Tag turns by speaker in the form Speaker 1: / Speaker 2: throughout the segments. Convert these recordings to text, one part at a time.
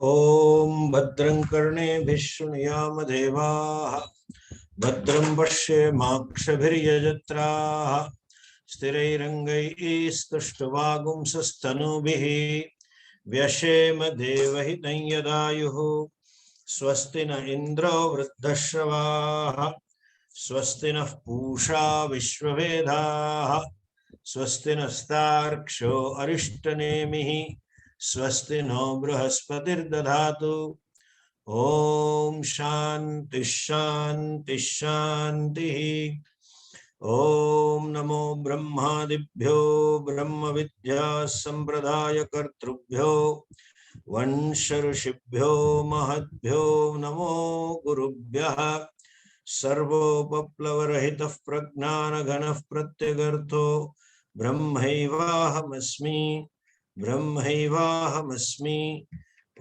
Speaker 1: Om Bhadram Karneभिः शृणुयाम देवाः Bhadram पश्येमाक्षभिर्यजत्राः स्थिरैरङ्गैस्तुष्टुवागुंसस्तनूभिः व्यशेम देवहितं यदायुः स्वस्ति न इन्द्रो वृद्धश्रवाः स्वस्ति नः पूषा विश्ववेदाः स्वस्ति नस्तार्क्ष्यो अरिष्टनेमिः स्वस्ति नो बृहस्पतिर्दधातु ओम शांति शांति शांति। ओम नमो ब्रह्मादिभ्यो ब्रह्म विद्या संप्रदाय कर्तृभ्यो वंश ऋषिभ्यो महद्भ्यो नमो गुरुभ्यः सर्वोपप्लवरहितः प्रज्ञानघनः प्रत्यगर्थो ब्रह्मैवाहमस्मि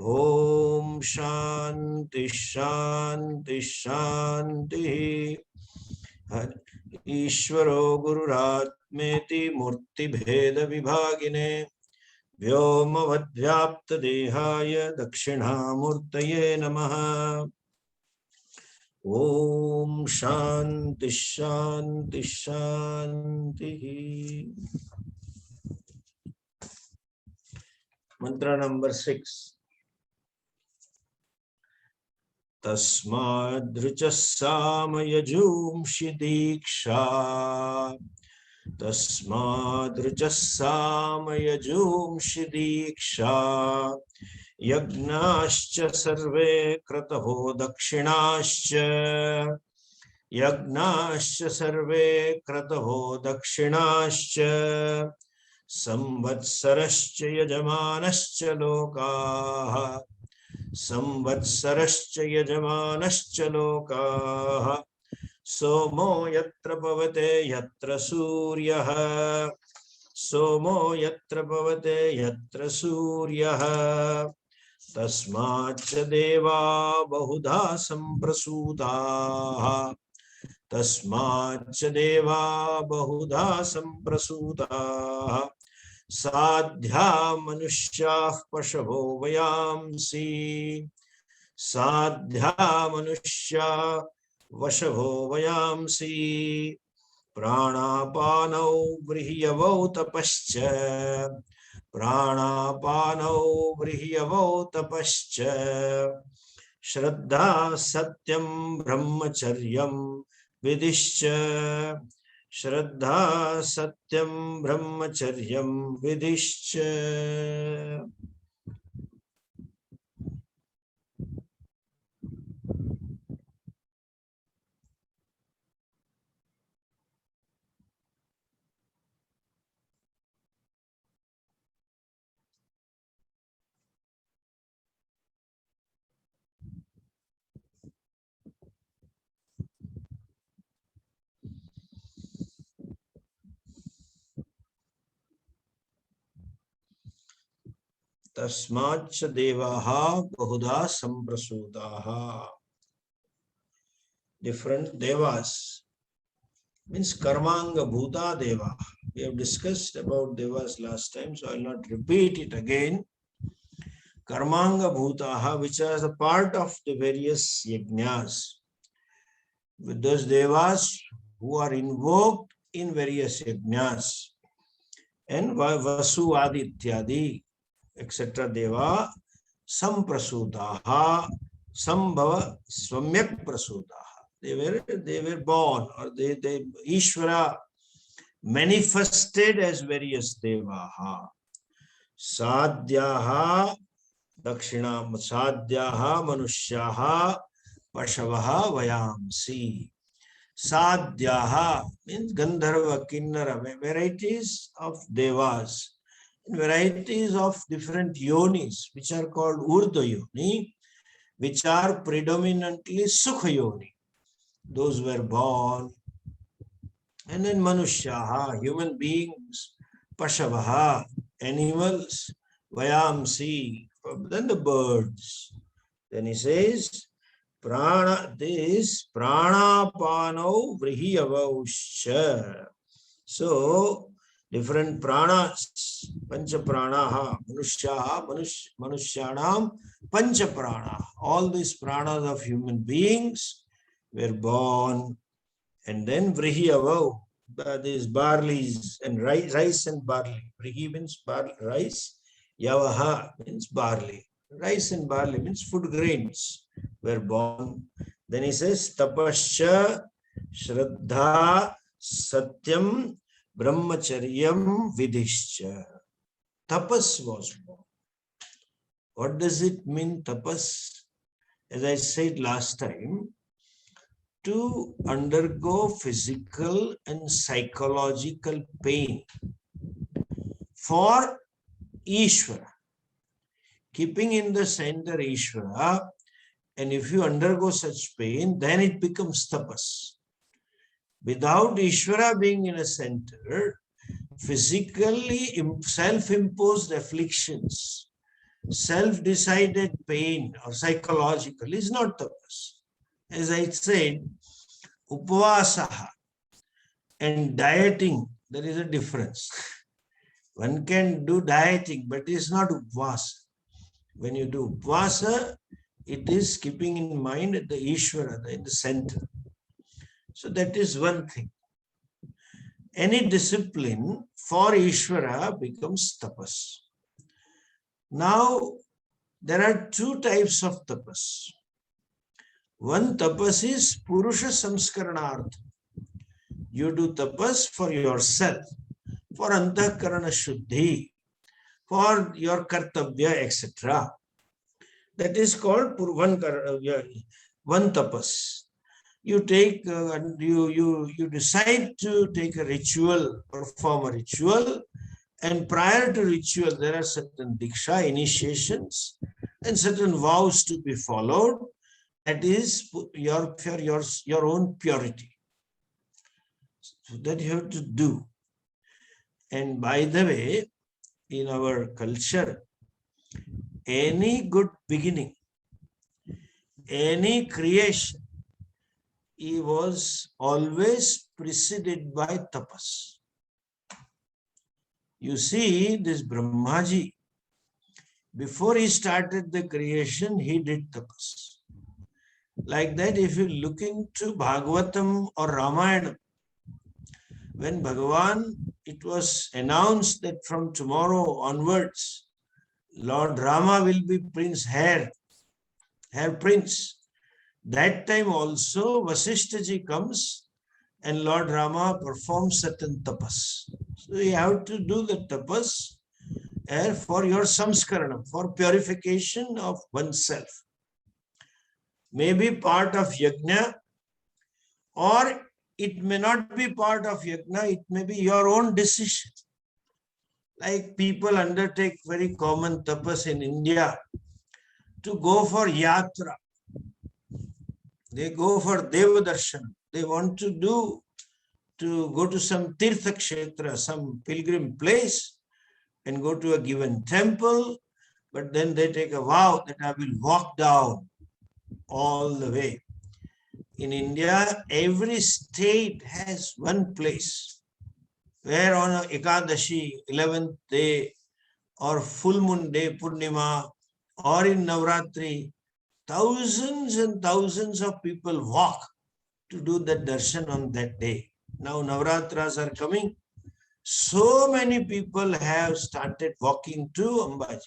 Speaker 1: ओम शांति शांति शांति। ईश्वरो गुरुरात्मेति मूर्तिभेद विभागिने व्योमवद्व्याप्त देहाय दक्षिणामूर्तये नमः। ओम शांति शांति शांति। मंत्र नंबर 6। तस्माद्रुचः सामयजूंषि दीक्षा तस्माद्रुचः सामयजूंषि दीक्षा यज्ञाश्च सर्वे क्रतवो दक्षिणाश्च संवत्सरश्च यजमानश्च लोकाः सोमो यत्र पवते यत्र सूर्यः तस्माच्च देवा बहुधा सम्प्रसूताः साध्या मनुष्याः पशवो वयांसि प्राणापानौ व्रीह्यवौ तपश्च श्रद्धा सत्यं ब्रह्मचर्यं विधिश्च। तस्माच्च देवाः बहुधा सम्प्रसूताः। Different devas means karmanga bhuta deva. We have discussed about devas last time, so I will not repeat it again. Karmanga bhutaha, which are the part of the various yajnas. With those devas who are invoked in various yajnas, and vasu adityadi etc. deva samprasutaha sambhava swamyak prasutaha. They were born, or they Ishvara manifested as various devaha. Sadhyaha manusyaha pashavaha vayamsi. Sadhyaha means Gandharva, Kinnara, varieties of devas, varieties of different yonis, which are called Urdhva yoni, which are predominantly Sukha yoni. Those were born. And then Manusyaha, human beings, Pashavaha, animals, Vayamsi, then the birds. Then he says, Pranapano Vrihiyavauscha. So, different pranas, pancha pranaha, manushyaha, manushyanam, pancha pranaha. All these pranas of human beings were born, and then vrihi avau, these barleys and rice and barley. Vrihi means rice, yavaha means barley. Rice and barley means food grains were born. Then he says, tapasya, shraddha, satyam, brahmacharyam, vidhischa. Tapas was born. What does it mean, tapas? As I said last time, to undergo physical and psychological pain for Ishvara. Keeping in the center Ishvara, and if you undergo such pain, then it becomes tapas. Without Ishvara being in a center, physically self-imposed afflictions, self-decided pain or psychological is not tapas. As I said, upavasaha and dieting, there is a difference. One can do dieting, but it is not upvasa. When you do upvasa, it is keeping in mind the Ishvara in the center. So that is one thing. Any discipline for Ishvara becomes tapas. Now, there are two types of tapas. One tapas is Purusha Samskaranartha. You do tapas for yourself, for Antakarana Shuddhi, for your Kartavya, etc. That is called one tapas. You take, you decide to take a ritual, perform a ritual, and prior to ritual, there are certain diksha, initiations, and certain vows to be followed. That is for your own purity. So that you have to do. And by the way, in our culture, any good beginning, any creation, he was always preceded by tapas. You see, this Brahmaji, before he started the creation, he did tapas. Like that, if you look into Bhagavatam or Ramayana, when Bhagavan, it was announced that from tomorrow onwards, Lord Rama will be Prince Hair Prince. That time also Vasishtaji comes and Lord Rama performs certain tapas. So you have to do the tapas for your samskaranam, for purification of oneself. May be part of yajna, or it may not be part of yajna, it may be your own decision. Like people undertake very common tapas in India to go for yatra. They go for Deva Darshan. They want to go to some Tirtha Kshetra, some pilgrim place, and go to a given temple, but then they take a vow that I will walk down all the way. In India, every state has one place where on Ekadashi, 11th day, or full moon day, Purnima, or in Navratri, thousands and thousands of people walk to do the darshan on that day. Now Navratras are coming. So many people have started walking to Ambaji,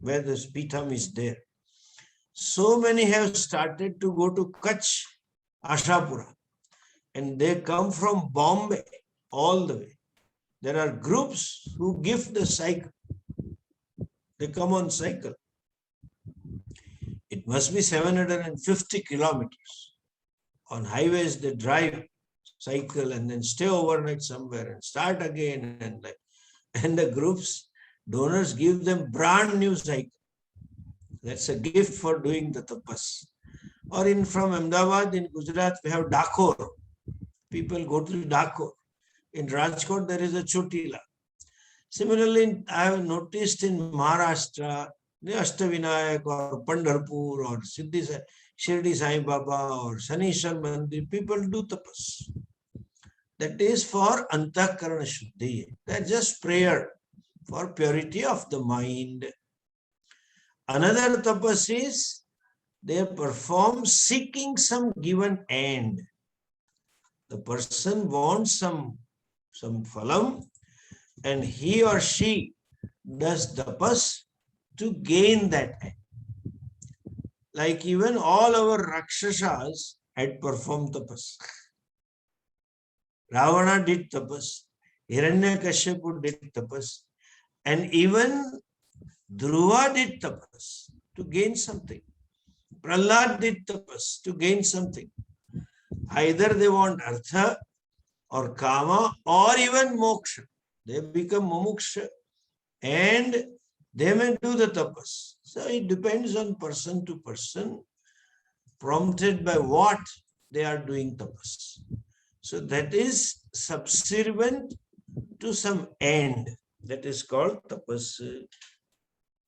Speaker 1: where the Pitham is there. So many have started to go to Kutch, Ashapura, and they come from Bombay all the way. There are groups who give the cycle. They come on cycle. It must be 750 kilometers. On highways, they drive, cycle, and then stay overnight somewhere and start again. And the groups, donors give them brand new cycle. That's a gift for doing the tapas. Or from Ahmedabad in Gujarat, we have Dakor. People go to Dakor. In Rajkot, there is a Chotila. Similarly, I have noticed in Maharashtra, the Ashtavinayak or Pandharpur or Shirdi Sai Baba or Sanishar Mandir, people do tapas. That is for Antakarana Shuddhi. That's just prayer for purity of the mind. Another tapas is they perform seeking some given end. The person wants some phalam, and he or she does tapas to gain that end. Like even all our Rakshasas had performed tapas. Ravana did tapas, Hiranyakashipu did tapas, and even Dhruva did tapas to gain something. Prahlad did tapas to gain something. Either they want artha or kama or even moksha. They become mumuksha and they may do the tapas. So it depends on person to person, prompted by what they are doing tapas. So that is subservient to some end. That is called tapas.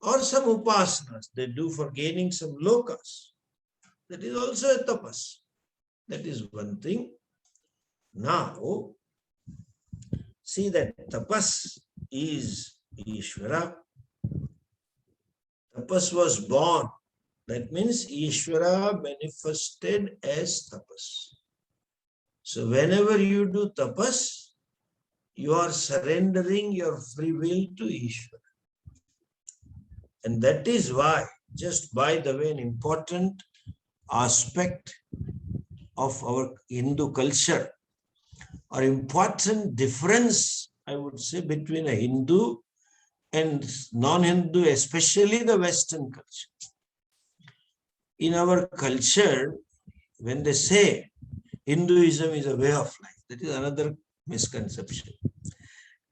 Speaker 1: Or some upasanas they do for gaining some lokas. That is also a tapas. That is one thing. Now, see that tapas is Ishvara. Tapas was born. That means Ishvara manifested as tapas. So whenever you do tapas, you are surrendering your free will to Ishvara. And that is why, just by the way, an important aspect of our Hindu culture, or important difference, I would say, between a Hindu and non-Hindu, especially the Western culture. In our culture, when they say Hinduism is a way of life, that is another misconception.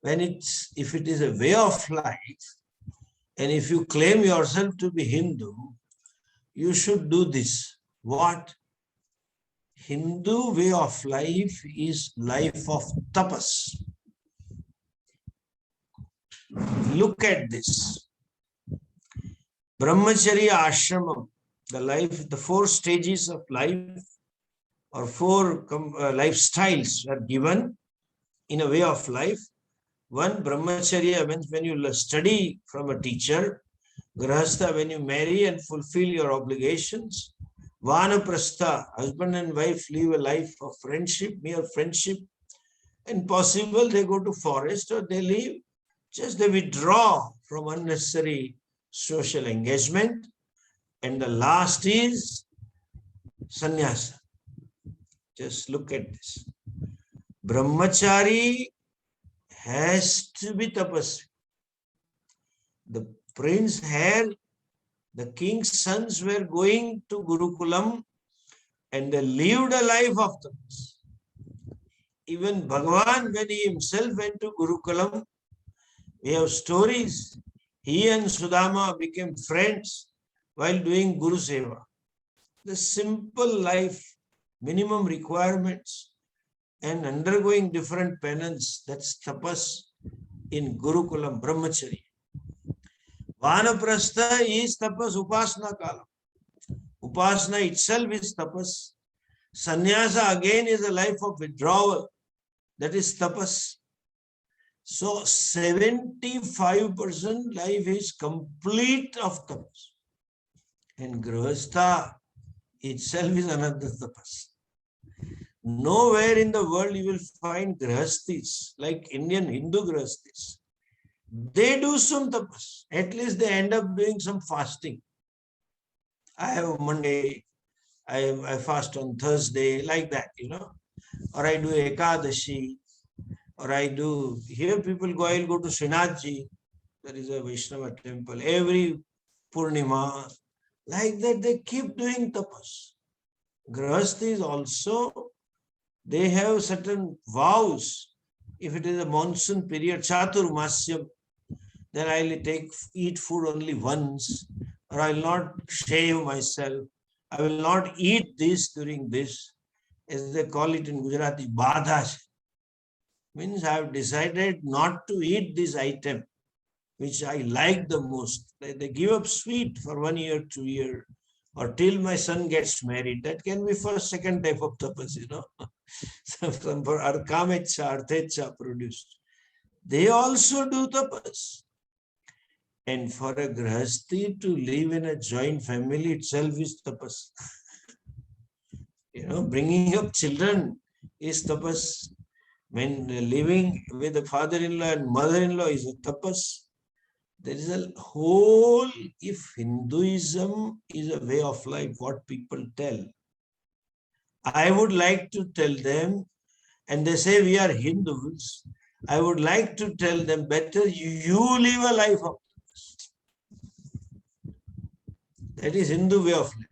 Speaker 1: If it is a way of life, and if you claim yourself to be Hindu, you should do this. What? Hindu way of life is life of tapas. Look at this. Brahmacari Ashram, the 4 stages of life or 4 lifestyles are given in a way of life. One, brahmacharya, means when you study from a teacher. Grahastha, when you marry and fulfill your obligations. Vanaprastha, husband and wife live a life of friendship, mere friendship. And possible they go to forest or they live, just they withdraw from unnecessary social engagement. And the last is sannyasa. Just look at this. Brahmachari has to be tapasvi. The prince had, the king's sons were going to Gurukulam and they lived a life of tapas. Even Bhagavan, when he himself went to Gurukulam, we have stories. He and Sudama became friends while doing Guru Seva. The simple life, minimum requirements, and undergoing different penance, that's tapas in Gurukulam, Brahmachari. Vanaprastha is tapas, upasana kala. Upasana itself is tapas. Sannyasa again is a life of withdrawal. That is tapas. So 75% life is complete of tapas. And Grihastha itself is another tapas. Nowhere in the world you will find Grihasthis like Indian Hindu Grihasthis. They do some tapas. At least they end up doing some fasting. I have Monday, I fast on Thursday, like that, Or I do Ekadashi, or I do, here people go, I'll go to Srinathji, there is a Vaishnava temple, every Purnima, like that they keep doing tapas. Grihasthis also, they have certain vows. If it is a monsoon period, Chaturmasyam, then I'll eat food only once, or I'll not shave myself. I will not eat this during this, as they call it in Gujarati, badha. Means I have decided not to eat this item, which I like the most. They give up sweet for 1 year, 2 years, or till my son gets married. That can be for second type of tapas, some for Kamecha, Arthecha produced. They also do tapas. And for a grahasti to live in a joint family itself is tapas. Bringing up children is tapas. When living with a father-in-law and mother-in-law is a tapas. There is a whole, if Hinduism is a way of life, what people tell, I would like to tell them, and they say we are Hindus, I would like to tell them better, you live a life of tapas. That is Hindu way of living.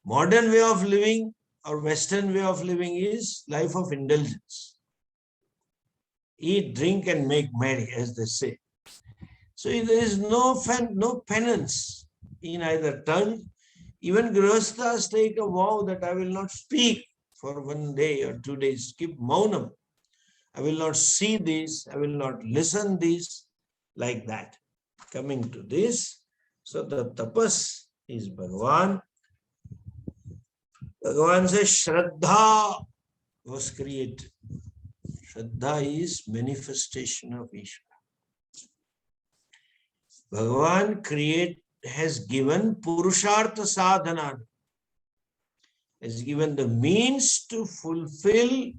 Speaker 1: Modern way of living or Western way of living is life of indulgence. Eat, drink and make merry, as they say. So there is no penance in either tongue. Even Grihasthas take a vow that I will not speak for 1 day or 2 days. Keep maunam. I will not see this. I will not listen this. Like that. Coming to this. So the tapas is Bhagavan. Bhagavan says Shraddha was created. Shraddha is manifestation of Ishvara. Bhagavan has given Purushartha sadhana, has given the means to fulfill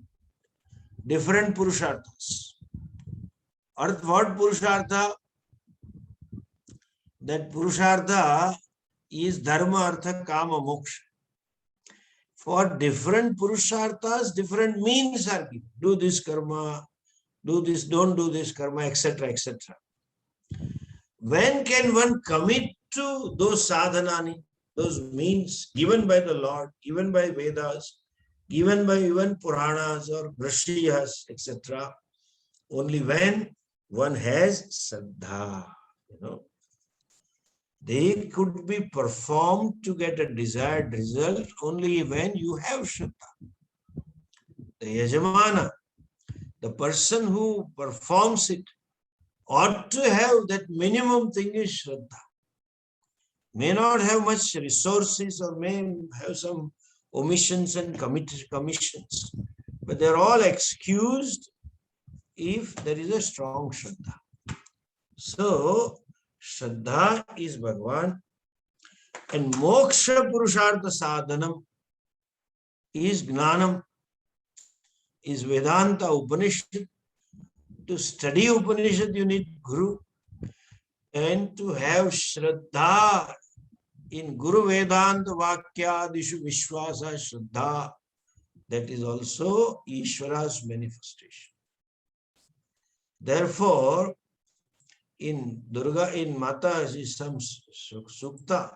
Speaker 1: different Purusharthas. What Purushartha? That Purushartha is Dharma, Artha, Kama, Moksha. For different Purusharthas, different means are given. Do this karma, do this, don't do this karma, etc., etc. When can one commit to those sadhanani, those means given by the Lord, given by Vedas, given by even Puranas or Brashriyas, etc.? Only when one has Saddha. They could be performed to get a desired result only when you have Shraddha. The Yajamana, the person who performs it, ought to have that minimum thing is Shraddha. May not have much resources or may have some omissions and commissions, but they're all excused if there is a strong Shraddha. So, Shraddha is Bhagavan, and Moksha Purushartha Sadhanam is Gnanam, is Vedanta Upanishad. To study Upanishad, you need Guru. And to have Shraddha in Guru Vedanta Vakyadishu Vishwasa Shraddha, that is also Ishvara's manifestation. Therefore, in Durga, in Mata, is some Sukta.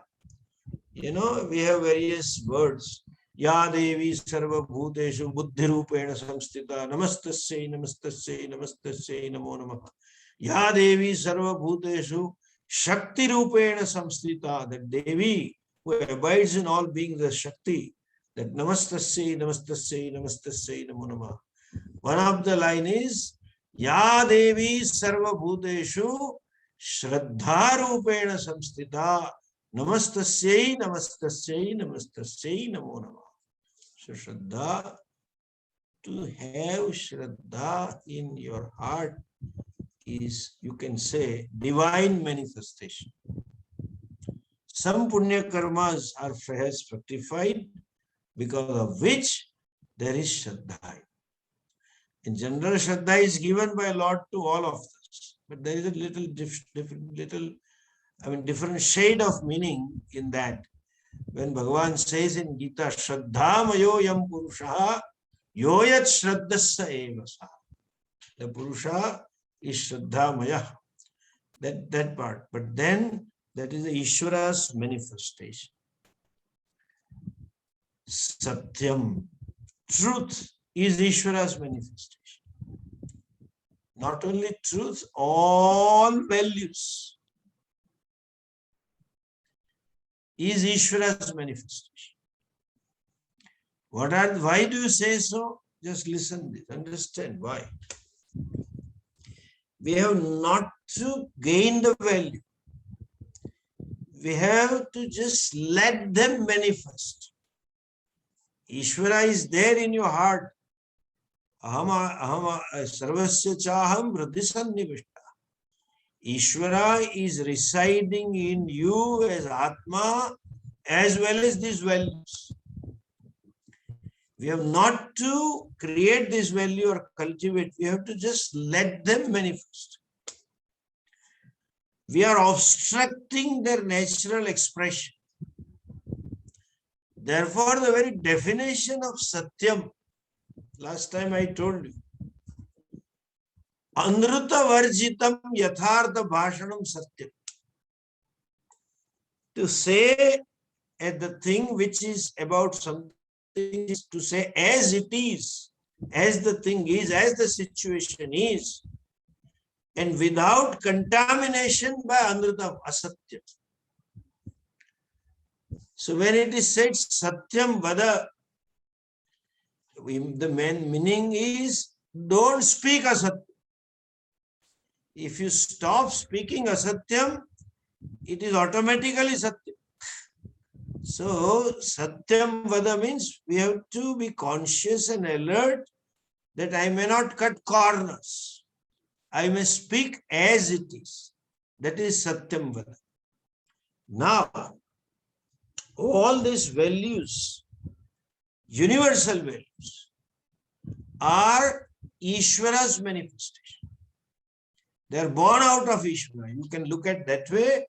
Speaker 1: We have various words. Ya Devi Sarva Bhuteshu Buddhi Rupena Samstita Namastasya Namastasya Namastasya Namo Namaha. Ya Devi Sarva Bhuteshu Shakti Rupena Samstita. That Devi who abides in all beings, the Shakti. That Namastasya Namastasya Namastasya Namo Namaha. One of the line is Ya Devi Sarva Bhuteshu Shraddha Rupena Samstita. Namastasyai, Namastasyai, Namastasyai, Namo Namah. So Shraddha, to have Shraddha in your heart is, you can say, divine manifestation. Some Punya karmas are perhaps fructified, because of which there is Shraddha. In general, Shraddha is given by Lord to all of us, but there is a different shade of meaning in that. When Bhagavan says in Gita, Shraddha mayo yam purusha yoyat shraddhasa evasa. The Purusha is Shraddha maya. That part. But then that is the Ishvara's manifestation. Satyam, truth, is Ishvara's manifestation. Not only truth, all values is Ishvara's manifestation. Why do you say so? Just listen to this, understand why. We have not to gain the value. We have to just let them manifest. Ishvara is there in your heart. Aham sarvasya chaham vriddhi sannivishta. Ishvara is residing in you as Atma as well as these values. We have not to create this value or cultivate. We have to just let them manifest. We are obstructing their natural expression. Therefore, the very definition of Satyam, last time I told you, Anruta Varjitam Yathartha Bhashanam Satyam. To say the thing which is about something is to say as it is, as the thing is, as the situation is, and without contamination by Anruta Asatya. So when it is said Satyam Vada, the main meaning is don't speak Asatyam. If you stop speaking Asatyam, it is automatically Satyam. So Satyam Vada means we have to be conscious and alert that I may not cut corners. I may speak as it is. That is Satyam Vada. Now, all these values, universal values, are Ishvara's manifestation. They are born out of Ishvara. You can look at that way,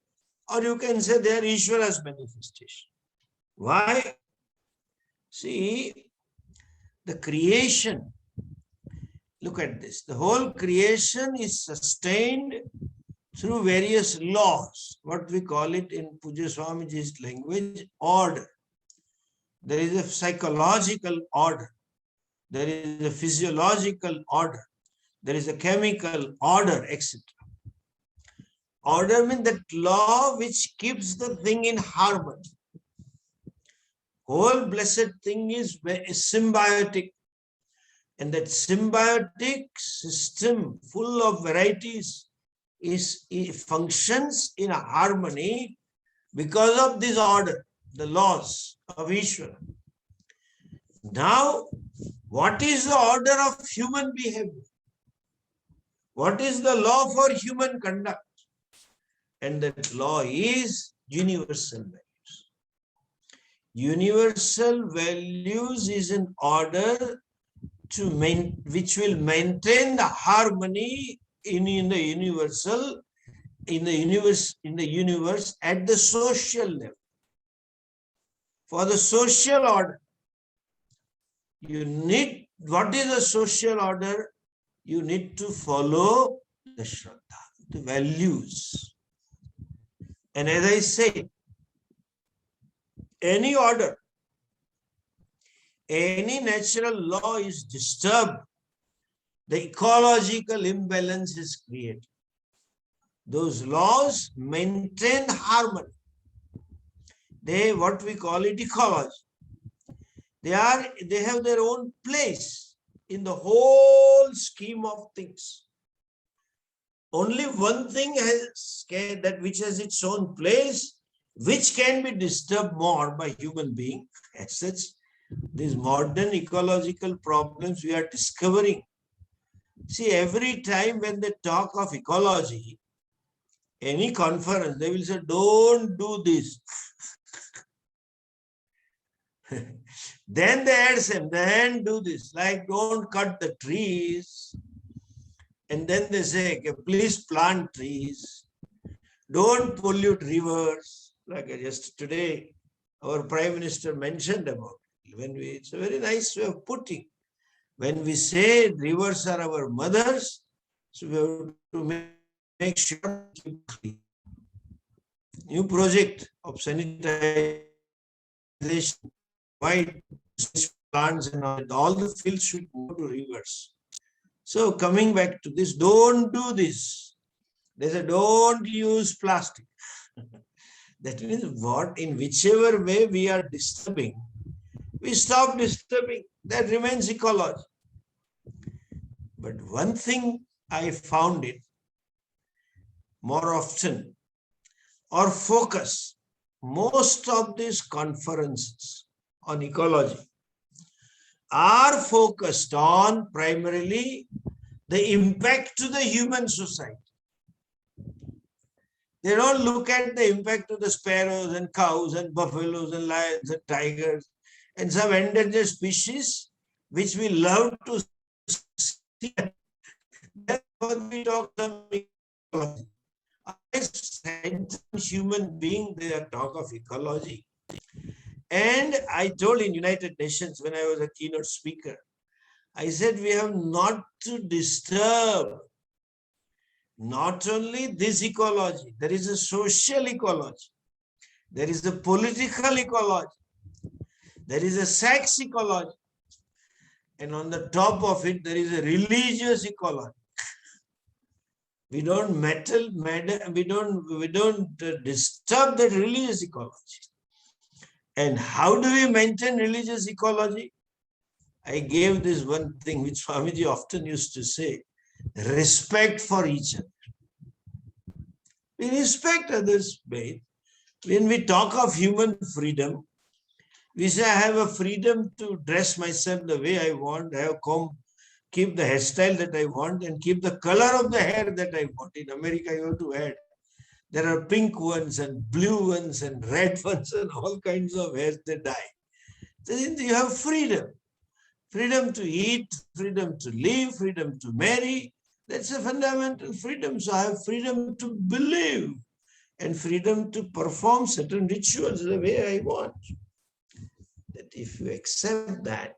Speaker 1: or you can say they are Ishvara's manifestation. Why? See, the creation, look at this. The whole creation is sustained through various laws, what we call it in Pujya Swamiji's language, order. There is a psychological order. There is a physiological order. There is a chemical order, etc. Order means that law which keeps the thing in harmony. Whole blessed thing is symbiotic. And that symbiotic system full of varieties it functions in a harmony because of this order, the laws of Ishvara. Now, what is the order of human behavior? What is the law for human conduct? And that law is universal values. Universal values is an order which will maintain the harmony in the universe at the social level. For the social order, you need, what is the social order? You need to follow the Shraddha, the values. And as I say, any order, any natural law is disturbed, the ecological imbalance is created. Those laws maintain harmony. They, what we call it, ecology. They have their own place in the whole scheme of things. Only one thing which has its own place, which can be disturbed more by human being. As such, these modern ecological problems we are discovering. See, every time when they talk of ecology, any conference, they will say, don't do this. Then they add some, then do this, like don't cut the trees. And then they say, okay, please plant trees. Don't pollute rivers. Like just today, our Prime Minister mentioned about it. It's a very nice way of putting. When we say rivers are our mothers, so we have to make sure. New project of sanitization, white plants and all the fields should go to rivers. So coming back to this, don't do this. They say, don't use plastic. That means what, in whichever way we are disturbing, we stop disturbing. That remains ecology. But one thing I found it more often, or focus, most of these conferences on ecology are focused on primarily the impact to the human society. They don't look at the impact to the sparrows and cows and buffaloes and lions and tigers and some endangered species which we love to see. That's what we talk about ecology. As human being, they are talk of ecology. And I told in United Nations when I was a keynote speaker, I said we have not to disturb not only this ecology, there is a social ecology, there is a political ecology, there is a sex ecology, and on the top of it, there is a religious ecology. We don't we don't disturb that religious ecology. And how do we maintain religious ecology? I gave this one thing which Swamiji often used to say, respect for each other. We respect others' faith. When we talk of human freedom, we say I have a freedom to dress myself the way I want, keep the hairstyle that I want, and keep the color of the hair that I want. In America, you have to add. There are pink ones and blue ones and red ones and all kinds of hairs that dye. Then you have freedom. Freedom to eat, freedom to live, freedom to marry. That's a fundamental freedom. So I have freedom to believe and freedom to perform certain rituals the way I want. That if you accept that,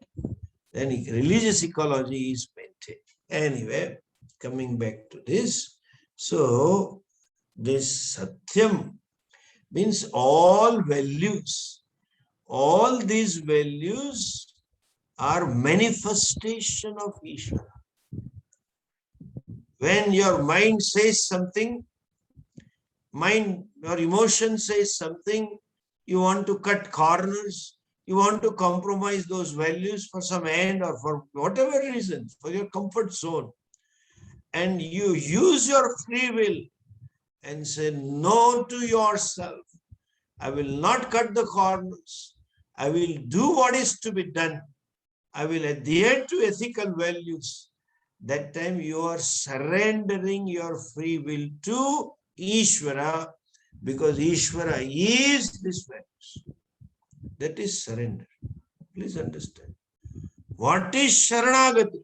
Speaker 1: then religious ecology is maintained. Anyway, coming back to this. So this Satyam means all values. All these values are manifestation of Ishvara. When your mind says something, your emotion says something, you want to cut corners, you want to compromise those values for some end or for whatever reason, for your comfort zone, and you use your free will and say no to yourself. I will not cut the corners. I will do what is to be done. I will adhere to ethical values. That time you are surrendering your free will to Ishvara, because Ishvara is this values. That is surrender. Please understand. What is Sharanagati?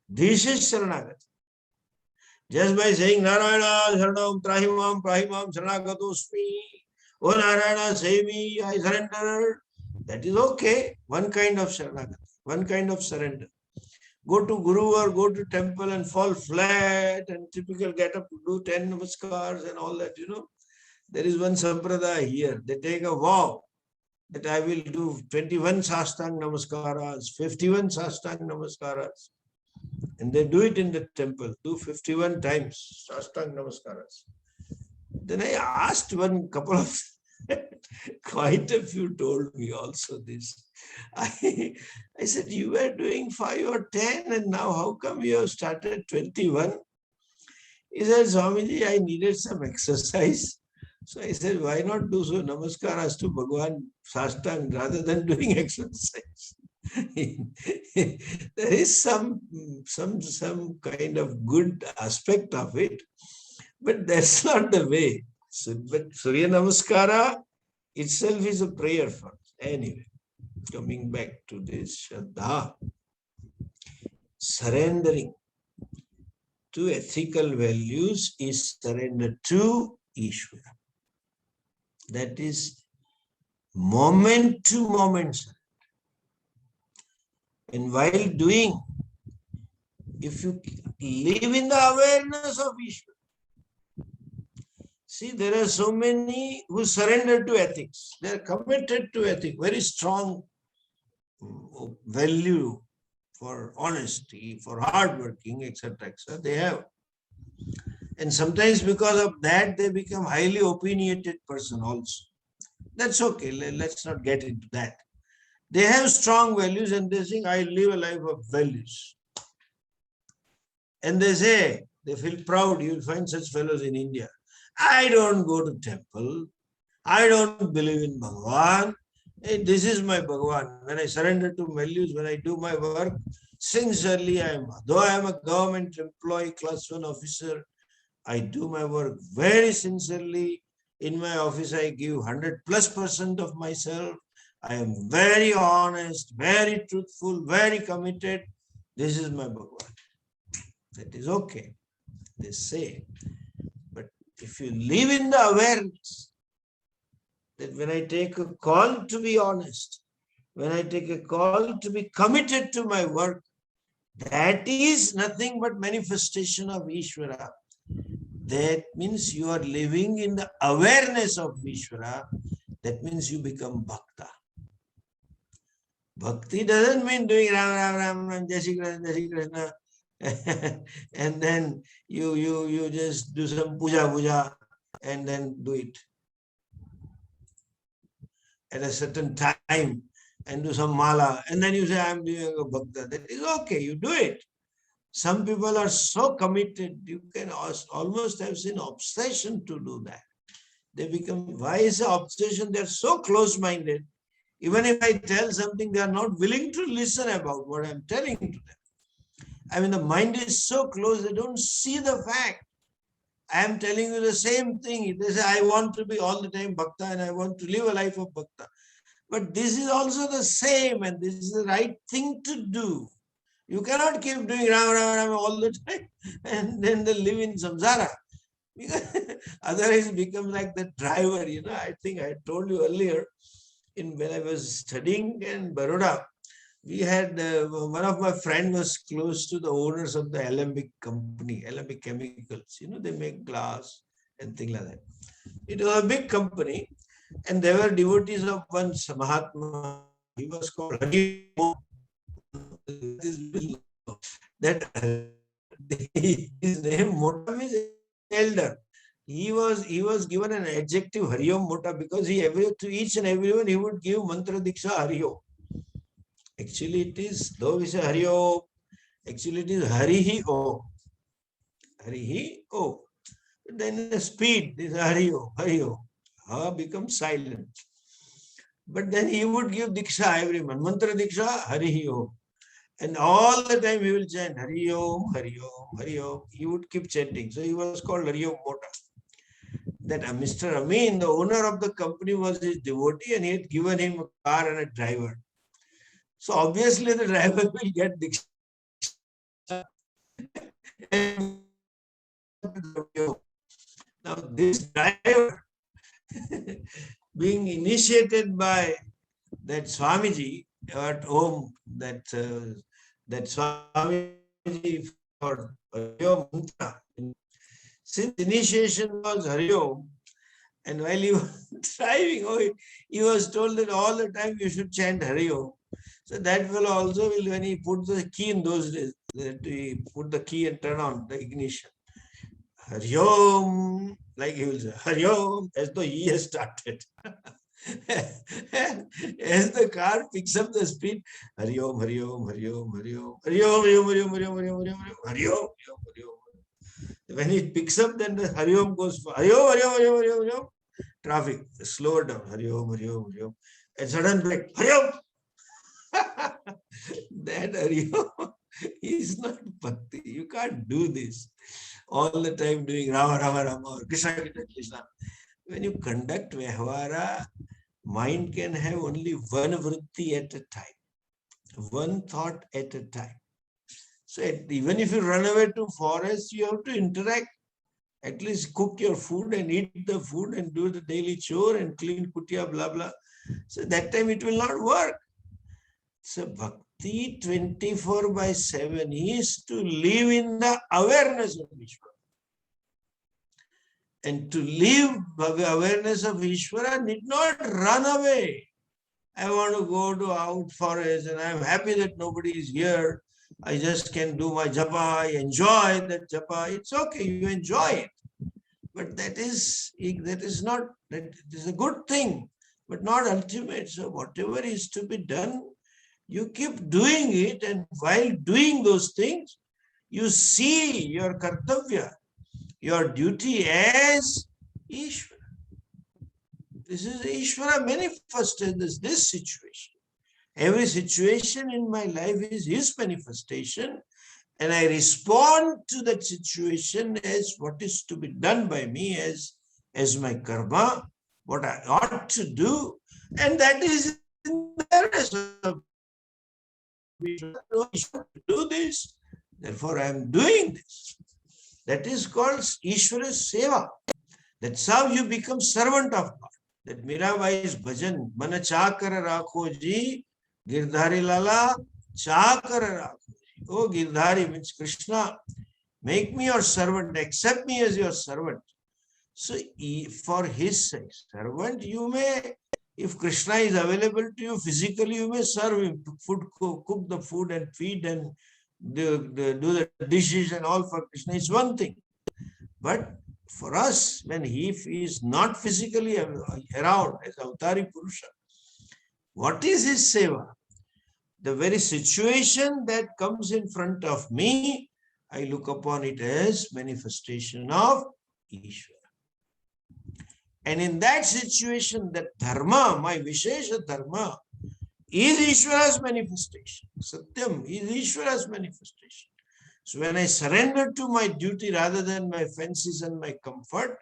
Speaker 1: This is Sharanagati. Just by saying Narayana Sharanam Trahimam Prahimam Sharanagatusmi, oh Narayana, save me, I surrender. That is okay. One kind of Sharanagati, one kind of surrender. Go to Guru or go to temple and fall flat and typical get up to do 10 namaskars and all that, There is one sampradaya here. They take a vow that I will do 21 sastang namaskaras, 51 sastang namaskaras. And they do it in the temple, do 51 times sastang namaskaras. Then I asked one couple of, quite a few told me also this. I said, you were doing 5 or 10 and now how come you have started 21? He said, Swamiji, I needed some exercise. So I said, why not do so namaskaras to Bhagwan Sastang rather than doing exercise? There is some kind of good aspect of it, but that's not the way. So, but Surya Namaskara itself is a prayer for us. Anyway, coming back to this Shraddha, surrendering to ethical values is surrender to Ishvara. That is moment to moment. And while doing, if you live in the awareness of Ishvara, see, there are so many who surrender to ethics. They are committed to ethics, very strong value for honesty, for hard working, etc., etc. They have. And sometimes because of that, they become highly opinionated person also. That's okay. Let's not get into that. They have strong values and they think, I live a life of values. And they say, they feel proud. You'll find such fellows in India. I don't go to temple. I don't believe in Bhagwan. Hey, this is my Bhagavan. When I surrender to values, when I do my work, sincerely though I am a government employee, class 1 officer, I do my work very sincerely. In my office, I give 100+% of myself. I am very honest, very truthful, very committed. This is my Bhagavan. That is okay, they say. But if you live in the awareness that when I take a call to be honest, when I take a call to be committed to my work, that is nothing but manifestation of Ishvara. That means you are living in the awareness of Ishvara. That means you become Bhakta. Bhakti doesn't mean doing Ram, Ram, Ram, Ram, Jai Shri Krishna, Jai Shri Krishna. And then you just do some puja and then do it at a certain time and do some mala. And then you say, I'm doing a bhakta. That is okay, you do it. Some people are so committed, you can almost have seen obsession to do that. They become, why is the obsession? They're so close-minded. Even if I tell something, they are not willing to listen about what I'm telling to them. I mean, the mind is so close, they don't see the fact. I am telling you the same thing. They say, I want to be all the time bhakta and I want to live a life of bhakta. But this is also the same and this is the right thing to do. You cannot keep doing Ram, Ram, Ram all the time and then they live in samsara. Otherwise, it becomes like the driver. I think I told you earlier, when I was studying in Baroda, we had one of my friends was close to the owners of the Alembic company, Alembic Chemicals. They make glass and things like that. It was a big company, and they were devotees of one Mahatma. He was called Hari. That his name Mota means elder. He was given an adjective Hariom Mota because to each and everyone he would give mantra diksha Hariyo. Actually, it is, though we say Hariyo, actually it is Harihi O. Harihi O. Then the speed is Hariyo, Hariyo. Ha becomes silent. But then he would give diksha everyone. Mantra diksha, Harihi O. And all the time he will chant Hari Om, Hari Om, Hari Om. He would keep chanting. So he was called Hari Om Mota. That Mr. Amin, the owner of the company, was his devotee and he had given him a car and a driver. So obviously the driver will get diksha. Now this driver being initiated by that Swamiji at home, that Swamiji for Hariom Mantra. Since initiation was Hariom, and while he was driving, he was told that all the time you should chant Hariom. So that fellow also will, when he put the key in those days, that he put the key and turn on the ignition. Hariom, like he will say, Hariom, as though he has started. As the car picks up the speed, Hariom, Hariom, Hariom, Hariom, Hariom, Hariom, Hariom, Hariom, Hariom, Hariom, Hariom. When it picks up, then the Hariom goes for Hariom, Hariom, Hariom, Hariom, Hariom. Traffic, slow down, Hariom, Hariom, Hariom. And sudden break, Hariom. That Hariom is not bhakti. You can't do this all the time doing Rama, Rama, Rama, or Krishna, Krishna, Krishna. When you conduct Vyavahara, mind can have only one vritti at a time, one thought at a time. So even if you run away to forest, you have to interact. At least cook your food and eat the food and do the daily chore and clean kutia, blah, blah. So that time it will not work. So bhakti 24/7 is to live in the awareness of Ishvara. And to live awareness of Ishvara need not run away. I want to go to out forest and I'm happy that nobody is here. I just can do my japa. I enjoy that japa. It's okay, you enjoy it. But that is not, that is a good thing, but not ultimate. So whatever is to be done, you keep doing it, and while doing those things, you see your kartavya, your duty as Ishvara. This is Ishvara manifested this situation. Every situation in my life is his manifestation, and I respond to that situation as what is to be done by me, as my karma, what I ought to do, and that is in the awareness of Ishvara to do this. Therefore, I am doing this. That is called Ishvara Seva. That's how you become servant of God. That Mirabai's bhajan, Mana Chakara Rakho Ji, Girdhari Lala, Chakara Rakho Ji. Oh, Girdhari means Krishna, make me your servant, accept me as your servant. So, for his servant, you may, if Krishna is available to you physically, you may serve him, cook the food and feed and do the dishes and all for Krishna. It's one thing. But for us, when he is not physically around as Avatari Purusha, what is his seva? The very situation that comes in front of me, I look upon it as manifestation of Ishvara. And in that situation, that dharma, my Vishesha dharma, is Ishvara's manifestation. Satyam is Ishvara's manifestation. So when I surrender to my duty rather than my fancies and my comfort,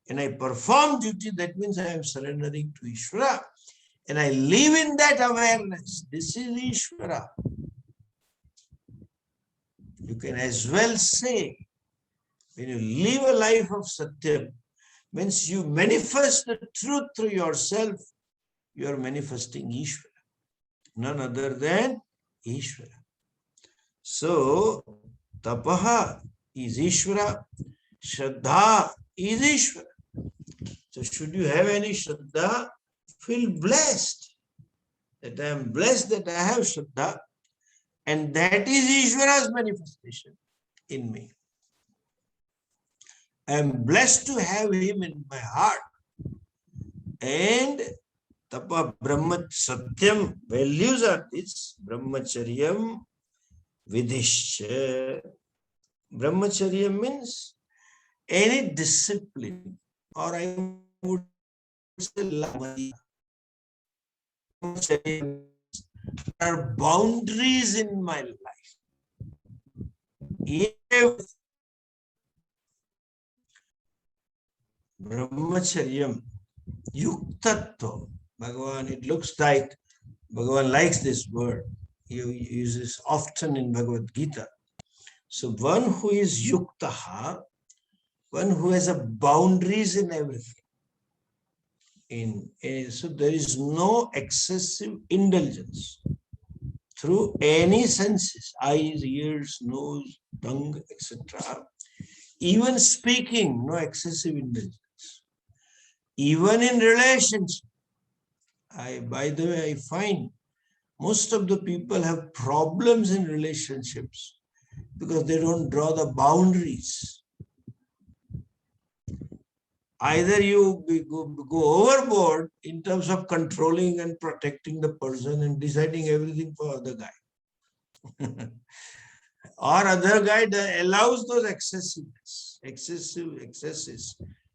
Speaker 1: and I perform duty, that means I am surrendering to Ishvara. And I live in that awareness. This is Ishvara. You can as well say, when you live a life of Satyam, means you manifest the truth through yourself, you are manifesting Ishvara. None other than Ishvara. So, tapaha is Ishvara, Shraddha is Ishvara. So, should you have any Shraddha, feel blessed that I am blessed that I have Shraddha, and that is Ishvara's manifestation in me. I am blessed to have him in my heart. And Tapa Brahma Satyam values are this Brahmacharyam Vidishya. Brahmacharya means any discipline, or I would say Lamaya. There are boundaries in my life. Brahmacharyam Yuktatva. Bhagavan, it looks like Bhagavan likes this word. He uses often in Bhagavad Gita. So one who is yuktaha, one who has a boundaries in everything. So there is no excessive indulgence through any senses, eyes, ears, nose, tongue, etc. Even speaking, no excessive indulgence. Even in relationship. By the way, I find most of the people have problems in relationships because they don't draw the boundaries. Either you go overboard in terms of controlling and protecting the person and deciding everything for other guy. Or other guy that allows those excesses.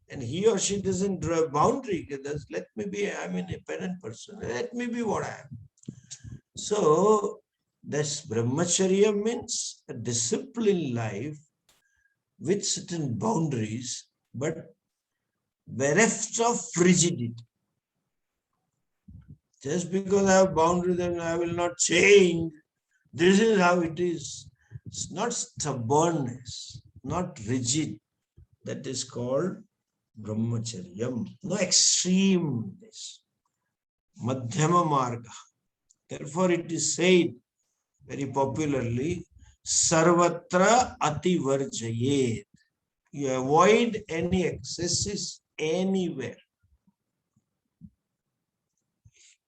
Speaker 1: And he or she doesn't draw a boundary. Let me be, I'm an independent person. Let me be what I am. So, this brahmacharya means a disciplined life with certain boundaries, but bereft of rigidity. Just because I have boundaries, then I will not change. This is how it is. It's not stubbornness, not rigid. That is called brahmacharyam. No extremeness. Madhyama marga. Therefore, it is said very popularly, sarvatra ativarjayet. You avoid any excesses anywhere.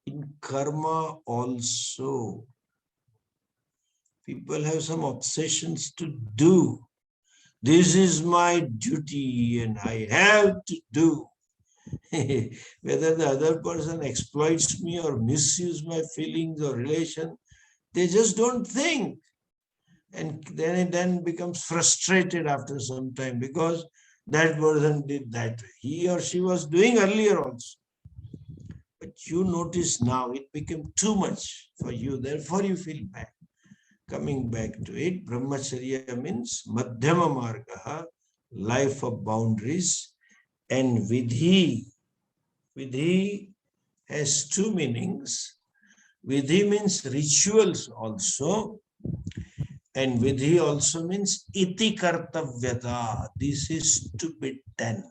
Speaker 1: In karma also, people have some obsessions to do. This is my duty and I have to do. Whether the other person exploits me or misuses my feelings or relation, they just don't think. And then it then becomes frustrated after some time because that person did that way. He or she was doing earlier also. But you notice now it became too much for you, therefore you feel bad. Coming back to it, Brahmacharya means Madhyama Marga, life of boundaries, and Vidhi. Vidhi has two meanings. Vidhi means rituals also, and Vidhi also means iti kartavyata. This is to be done.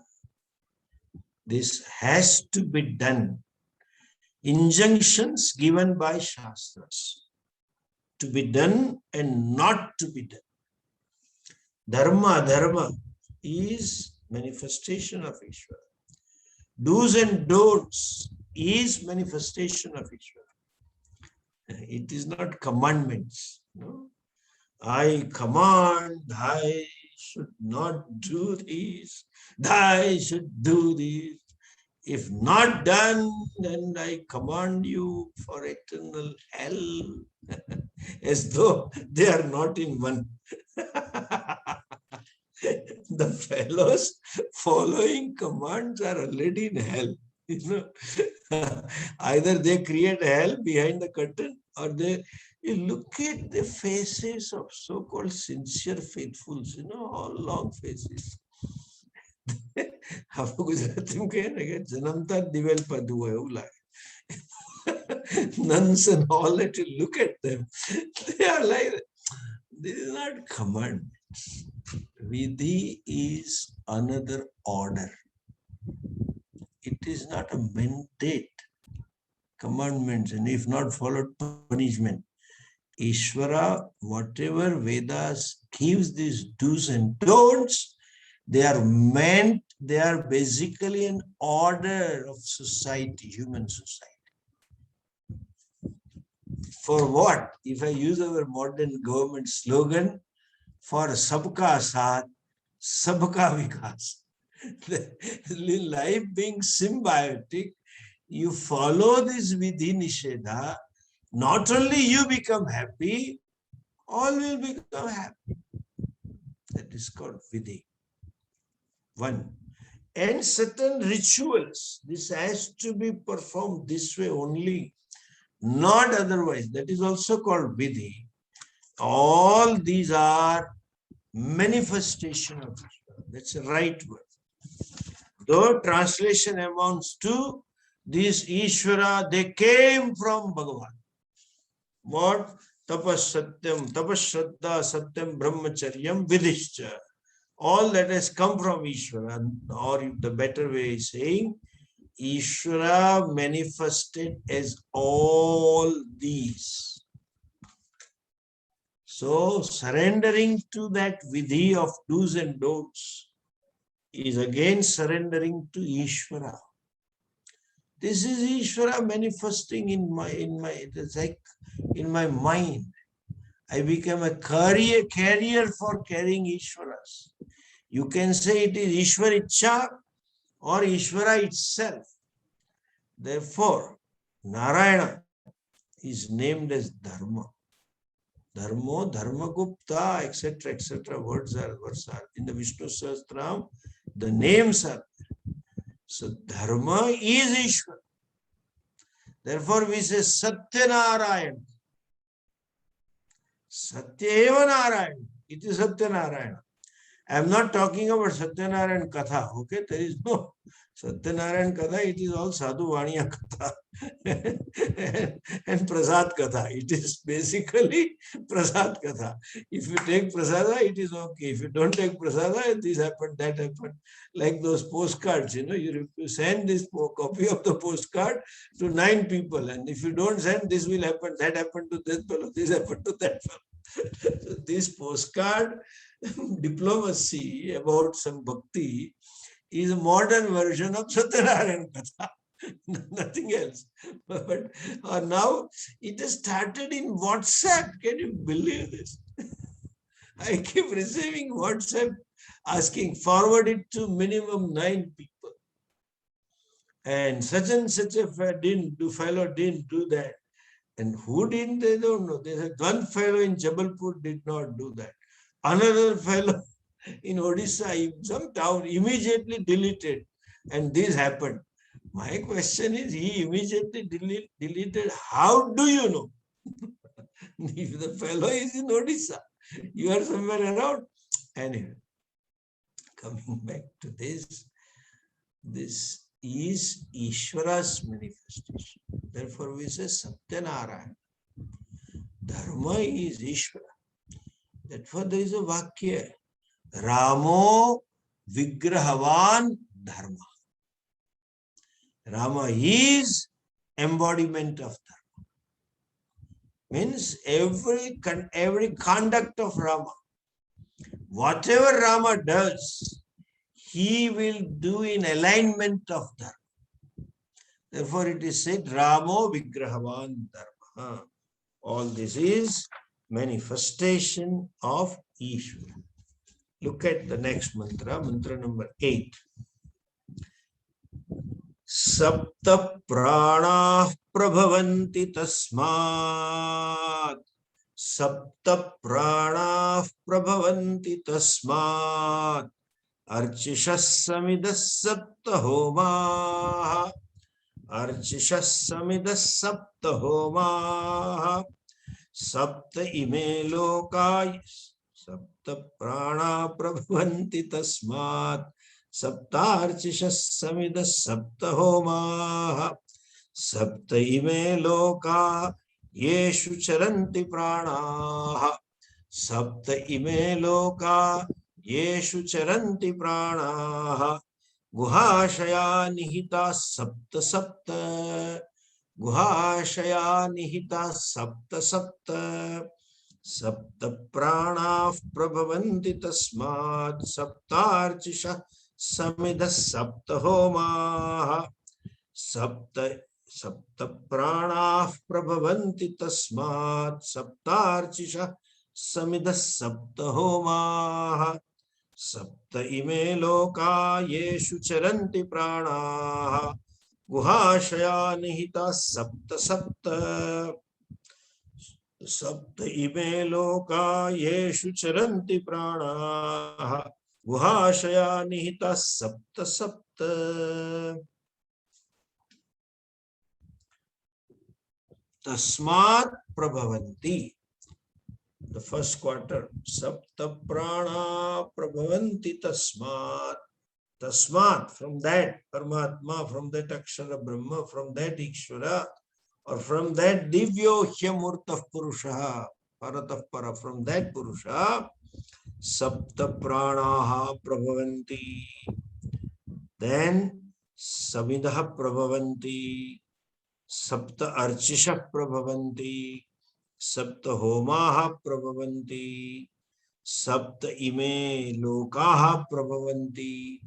Speaker 1: This has to be done. Injunctions given by Shastras. To be done and not to be done. Dharma is manifestation of Ishvara. Do's and don'ts is manifestation of Ishvara. It is not commandments. No? I command, thy should not do this, thy should do this. If not done, then I command you for eternal hell. As though they are not in one. The fellows following commands are already in hell. Either they create hell behind the curtain, or you look at the faces of so-called sincere faithfuls, all long faces. Nuns and all that, you look at them, they are like, this is not commandments. Vidhi is another order. It is not a mandate. Commandments, and if not followed, punishment. Ishvara, whatever Vedas gives these do's and don'ts, they are basically an order of society, human society. For what? If I use our modern government slogan, for sabka saath, sabka vikas. Life being symbiotic, you follow this vidhi nishedha, not only you become happy, all will become happy. That is called vidhi. One. And certain rituals, this has to be performed this way only, not otherwise. That is also called vidhi. All these are manifestation of Ishvara. That's the right word. Though translation amounts to these Ishvara, they came from Bhagavan. What? Tapas satyam, tapas shraddha satyam brahmacharyam vidhischa. All that has come from Ishvara, or the better way is saying, Ishvara manifested as all these. So surrendering to that vidhi of do's and don'ts is again surrendering to Ishvara. This is Ishvara manifesting in my mind. I become a carrier for carrying Ishvaras. You can say it is Ishvara Ichcha or Ishvara itself. Therefore, Narayana is named as Dharma. Dharmo, Dharmagupta, etc. Words are in the Vishnu Sahasranam. The names are there. So Dharma is Ishvara. Therefore, we say Satya Narayana. Satya eva Narayana. It is Satya Narayana. I am not talking about Satyanarayan Katha. Okay, there is no Satyanarayan Katha. It is all Sadhu Vaniya Katha and Prasad Katha. It is basically Prasad Katha. If you take Prasada, it is okay. If you don't take Prasada, this happened, that happened. Like those postcards, you send this copy of the postcard to 9 people, and if you don't send, this will happen. That happened to this fellow. This happened to that fellow. So this postcard diplomacy about some bhakti is a modern version of Satyanarayan Katha. Nothing else. But now it has started in WhatsApp. Can you believe this? I keep receiving WhatsApp asking, forward it to minimum 9 people. And such a fellow didn't do that. And who didn't, they don't know. They said one fellow in Jabalpur did not do that. Another fellow in Odisha, some town, immediately deleted. And this happened. My question is, he immediately deleted. How do you know? If the fellow is in Odisha, you are somewhere around. Anyway, coming back to this is Ishvara's manifestation. Therefore, we say Satyanarayana. Dharma is Ishvara. Therefore, there is a Vakya. Ramo Vigrahavan Dharma. Rama is embodiment of Dharma. Means every conduct of Rama, whatever Rama does, he will do in alignment of Dharma. Therefore, it is said, Ramo Vigrahavan Dharma. All this is manifestation of Ishvara. Look at the next mantra, mantra number 8. Sapta prana prabhavanti tasmat. Sapta prana prabhavanti tasmat. Archishas samidas sapta homa. Archishas samidas sapta homa. Sapta ime lokai. Sapta prana prabhavanti tasmat. Saptarchishas samidas sapta homa. Sapta ime loka yeshu charanti pranaha. Sapta ime loka yeshu charanti pranaha. Guhashaya nihita sapta sapta. Guhashaya nihita sapta sapta. Sapta prana prabhavanti tasmat. Saptarchisha samidas sapta homa. Sapta prana prabhavanti tasmat. Saptarchisha samidas sapta homa. Sapta ime loka yeshu charanti pranaha. Guhashaya nihita sapta sapta. Sapta ime loka yeshu charanti pranaha. Guhashaya nihita sapta sapta. Tasmat prabhavanti. The first quarter. Sapta prana prabhavanti tasmat. Tasmat, from that Paramatma, from that Akshara Brahma, from that Ikshvara, or from that Divyo Hyamurtah Purusha, Paratah Para, from that Purusha, Sapta Pranaha Prabhavanti. Then Samidah Prabhavanti, Sapta Archisha Prabhavanti, Sapta Homaha Prabhavanti, Sapta Ime Lokaha Prabhavanti,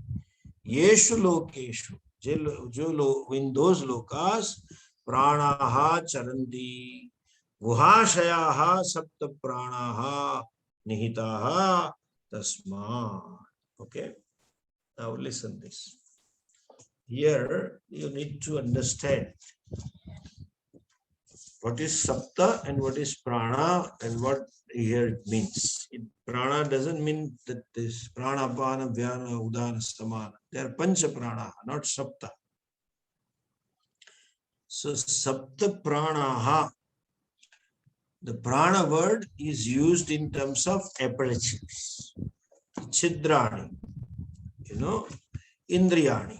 Speaker 1: Yeshu Lokeshu, in those lokas, Pranaha Charanti, Guhashayaha Sapta Pranaha Nihitaha Tasma. Okay, now listen this. Here you need to understand what is Sapta and what is Prana and what here it means. Prana doesn't mean that this Prana, Apana, Vyana, Udana, Samana. They are Pancha Prana, not Sapta. So Sapta Pranaha, the Prana word is used in terms of apparatuses. Chidrani, Indriyani.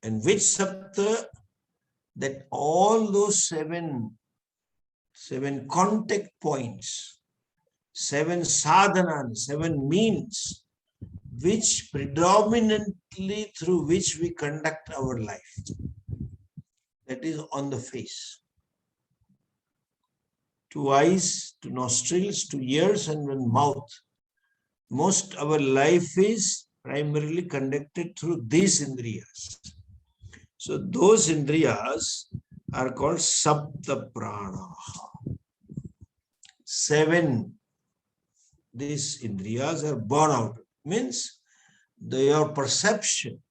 Speaker 1: And which Sapta? That all those seven contact points, 7 sadhanas, 7 means, which predominantly through which we conduct our life. That is on the face. 2 eyes, 2 nostrils, 2 ears, and 1 mouth. Most our life is primarily conducted through these indriyas. So those indriyas are called Sapta Pranaha. 7 these indriyas are born out. Means your perception,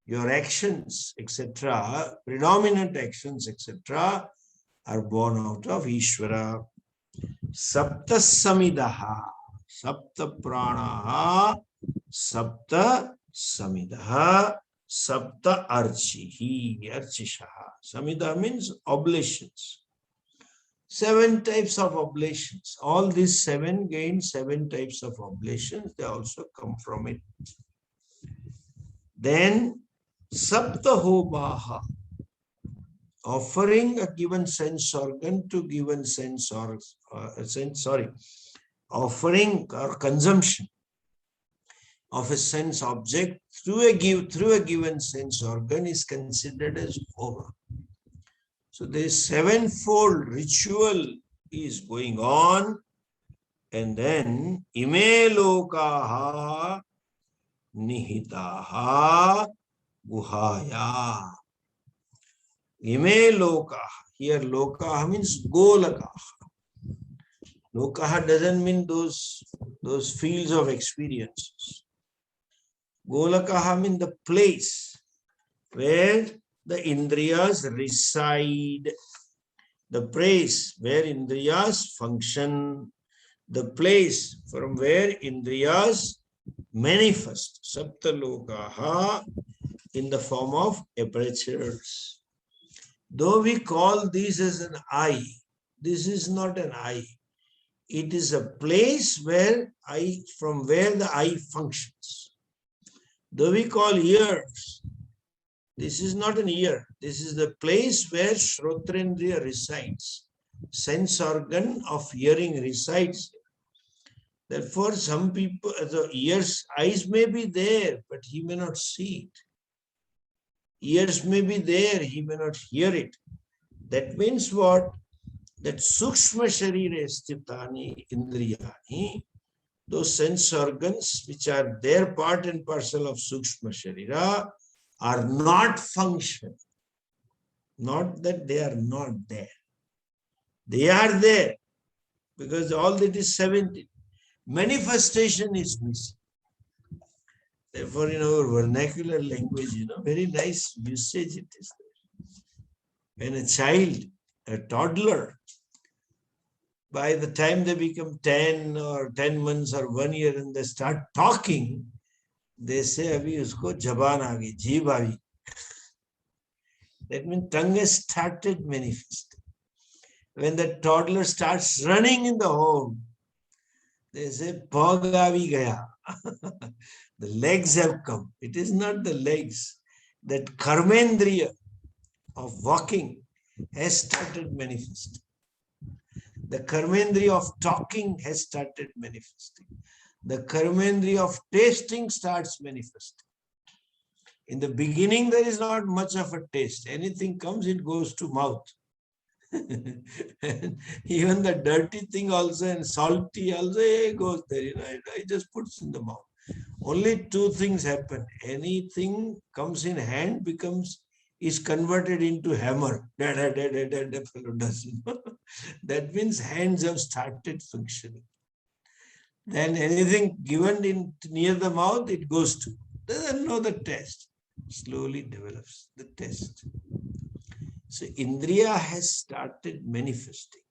Speaker 1: your actions, etc., predominant actions, etc., are born out of Ishvara. Sapta Samidaha, Sapta Pranaha, Sapta Samidaha, Sapta Archihi, Archishaha. Samhita means oblations. 7 types of oblations. All these 7 gain 7 types of oblations. They also come from it. Then Saptahobaha, offering a given sense organ to given sense or offering or consumption of a sense object through a given sense organ is considered as homa. So this 7-fold ritual is going on, and then ime lokaha nihitaha guhaya. Ime lokaha. Here lokaha means golakaha. Lokaha doesn't mean those fields of experiences. Golakaha means the place where the Indriyas reside, the place where Indriyas function, the place from where Indriyas manifest. Saptalokaha in the form of apertures. Though we call this as an eye, this is not an eye. It is a place from where the eye functions. Though we call ears, this is not an ear. This is the place where Shrotrendriya resides. Sense organ of hearing resides. Therefore, some people, the eyes may be there, but he may not see it. Ears may be there, he may not hear it. That means what? That Sukshma Sharire Stitani Indriyani, those sense organs which are their part and parcel of Sukshma Sharira, are not functional. Not that they are not there. They are there because all that is 70. Manifestation is missing. Therefore, in our vernacular language, very nice usage it is there. When a child, a toddler, by the time they become 10 or 10 months or 1 year and they start talking, they say, Abhi usko jaban aa gayi, jeeb aa gayi. That means tongue has started manifesting. When the toddler starts running in the home, they say, pag aavi gaya. The legs have come. It is not the legs. That karmendriya of walking has started manifesting. The karmendriya of talking has started manifesting. The karmendriya of tasting starts manifesting. In the beginning, there is not much of a taste. Anything comes, it goes to mouth. And even the dirty thing also and salty also goes there. It just puts in the mouth. Only 2 things happen. Anything comes in hand is converted into hammer. That fellow does. That means hands have started functioning. Then anything given near the mouth, it goes to. Doesn't know the taste. Slowly develops the taste. So Indriya has started manifesting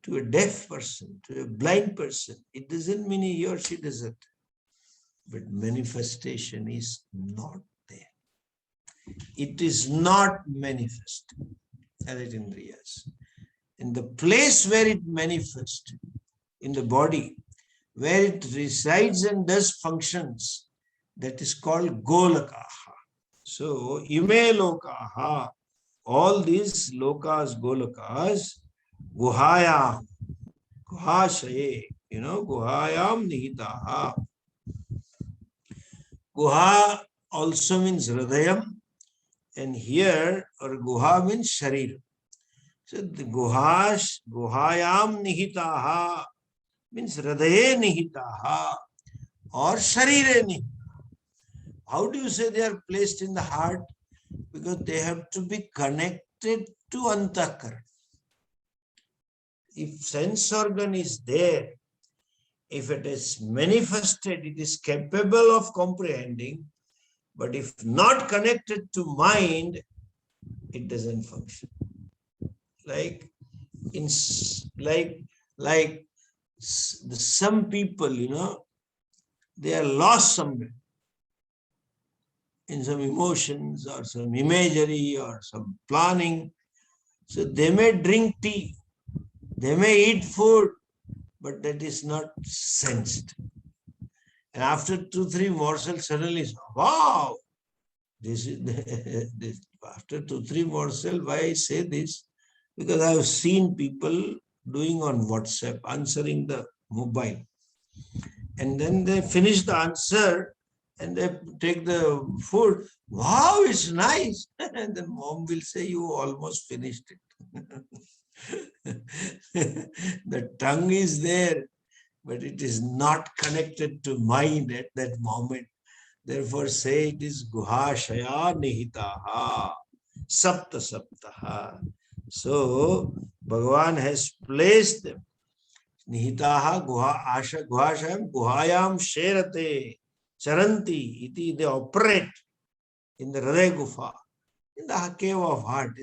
Speaker 1: to a deaf person, to a blind person. It doesn't mean he or she doesn't. But manifestation is not there. It is not manifesting as it Indriyas. In the place where it manifests, in the body, where it resides and does functions, that is called Golakaha. So, Ime Lokaha, all these lokas, Golakas, Guhayam, Guhashaye, Guhayam Nihitaha. Guha also means Hridayam, and here, or Guha means Sharir. So, the Guhayam Nihitaha means Hridaye Nihitaha or Sharire Nihitaha. How do you say they are placed in the heart? Because they have to be connected to Antakara. If sense organ is there, if it is manifested, it is capable of comprehending, but if not connected to mind, it doesn't function. Some people, they are lost somewhere. in some emotions or some imagery or some planning. So they may drink tea, they may eat food, but that is not sensed. And after 2-3 morsels, suddenly, wow, this is this. After 2-3 morsels, why I say this? Because I have seen people doing on WhatsApp, answering the mobile. And then they finish the answer and they take the food. Wow, it's nice. And then mom will say, you almost finished it. The tongue is there, but it is not connected to mind at that moment. Therefore, say it is guhashaya nihitaha, sapta saptaha. So, Bhagavan has placed them. Nihitaha guhashayam guhayam sherate charanti iti. They operate in the Hriday Gufa, in the cave of heart.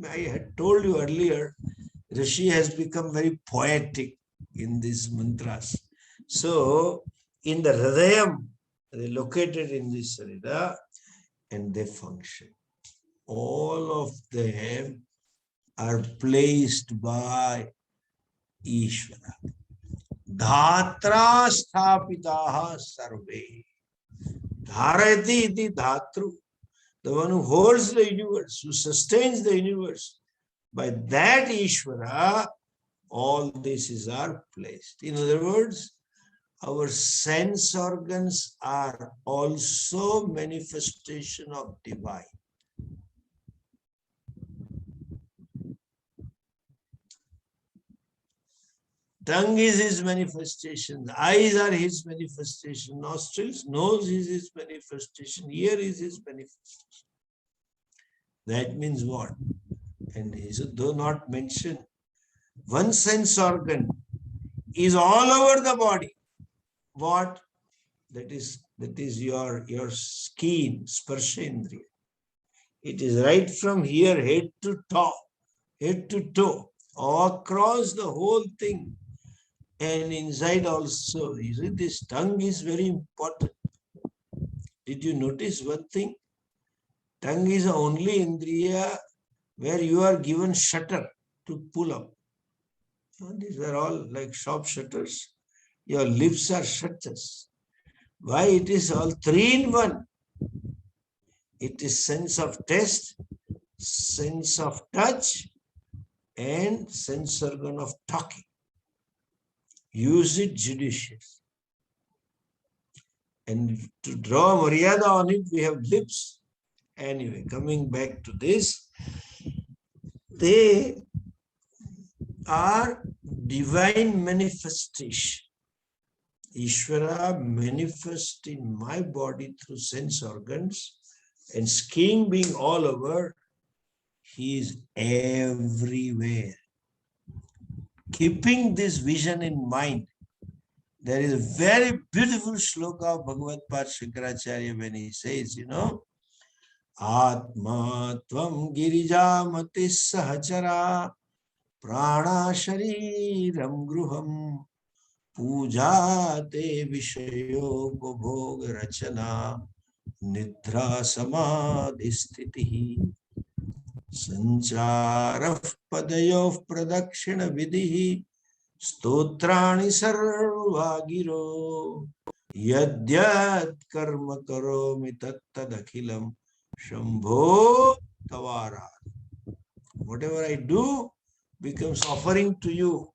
Speaker 1: I had told you earlier, Rishi has become very poetic in these mantras. So, in the Hridayam, they located in this Sarida and they function. All of them are placed by Ishvara. Dhatra sthapitaha sarve. Dharati iti dhatru. The one who holds the universe, who sustains the universe. By that Ishvara, all these are placed. In other words, our sense organs are also manifestation of divine. Tongue is his manifestation, eyes are his manifestation, nostrils, nose is his manifestation, ear is his manifestation. That means what? And he said, though not mentioned, one sense organ is all over the body. What? That is your skin, sparshendriya. It is right from here, head to toe, across the whole thing. And inside also, you see, this tongue is very important. Did you notice one thing? Tongue is the only indriya where you are given shutter to pull up. These are all like shop shutters. Your lips are shutters. Why? It is all 3 in 1. It is sense of taste, sense of touch, and sense organ of talking. Use it judiciously. And to draw Maryada on it, we have lips. Anyway, coming back to this, they are divine manifestation. Ishvara manifests in my body through sense organs, and skiing being all over, he is everywhere. Keeping this vision in mind, there is a very beautiful shloka of Bhagavad Pad Shankaracharya when he says, Atma tvam girijamati sahachara prana shariram gruham puja te vishayo bhog rachana nidra samadhi sthiti sanchara padayo pradakshina vidhi stotrani sarvagiro yadyat karma karomi tattadakhilam shambho tavara. Whatever I do becomes offering to you.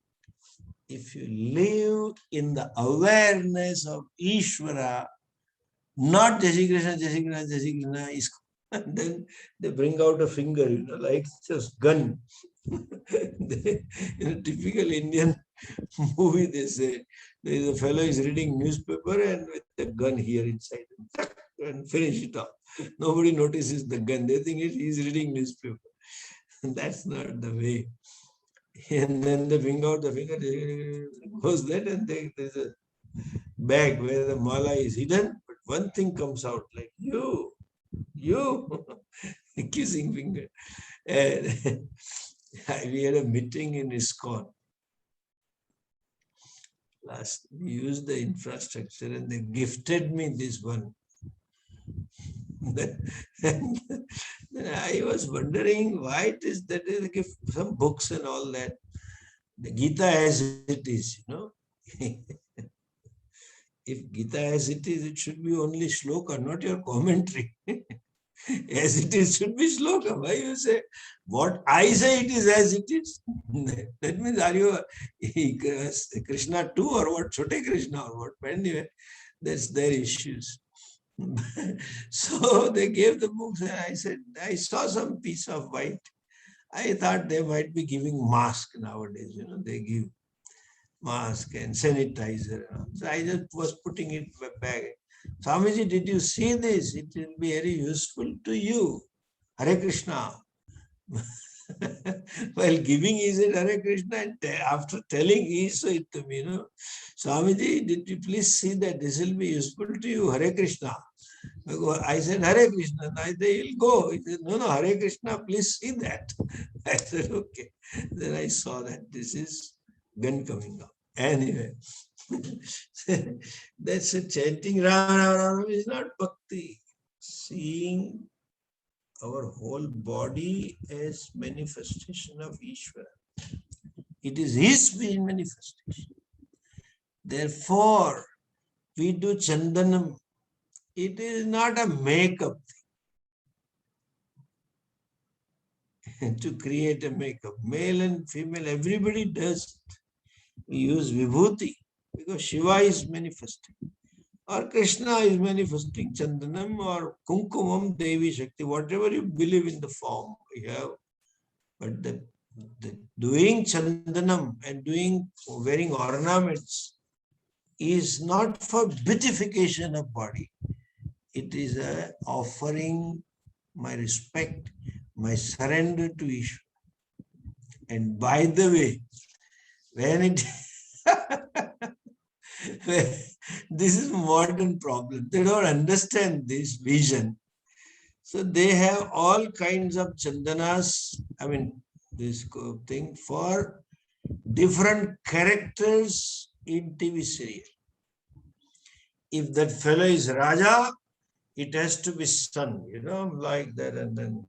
Speaker 1: If you live in the awareness of Ishvara, not Jai Shri Krishna, Jai Shri Krishna, Jai Shri Krishna, then they bring out a finger, like just gun. In a typical Indian movie, they say there is a fellow is reading newspaper and with the gun here inside and finish it off. Nobody notices the gun. They think he's reading newspaper. That's not the way. And then they bring out the finger, goes that, and there's a bag where the mala is hidden, but one thing comes out like you, kissing finger. And we had a meeting in ISKCON. We used the infrastructure and they gifted me this one. And then I was wondering why it is that they give some books and all that. The Gita as it is, If Gita as it is, it should be only shloka, not your commentary. As it is should be shloka. Why you say what I say it is as it is? That means are you Krishna too or what? Chote Krishna or what? But anyway, that's their issues. So they gave the books and I said, I saw some piece of white. I thought they might be giving mask nowadays, they give mask and sanitizer. So I just was putting it back. Swamiji, did you see this? It will be very useful to you. Hare Krishna. While giving, he said Hare Krishna, and after telling, he said to me, Swamiji, did you please see that this will be useful to you? Hare Krishna. I said, Hare Krishna. I said, he'll go. He said, no, Hare Krishna, please see that. I said, okay. Then I saw that this is gun coming up. Anyway, that's a chanting Ram Ram Ram is not bhakti. Seeing our whole body as manifestation of Ishvara. It is his manifestation. Therefore, we do chandanam. It is not a makeup to create a makeup. Male and female, everybody does. We use vibhuti because Shiva is manifesting. Or Krishna is manifesting chandanam or kumkumam, Devi Shakti, whatever you believe in the form we have. But the doing chandanam and wearing ornaments is not for beautification of body. It is a offering my respect, my surrender to Ishvara. And by the way, when it this is modern problem. They don't understand this vision. So they have all kinds of chandanas, this thing for different characters in TV serial. If that fellow is Raja, it has to be sun, like that, and then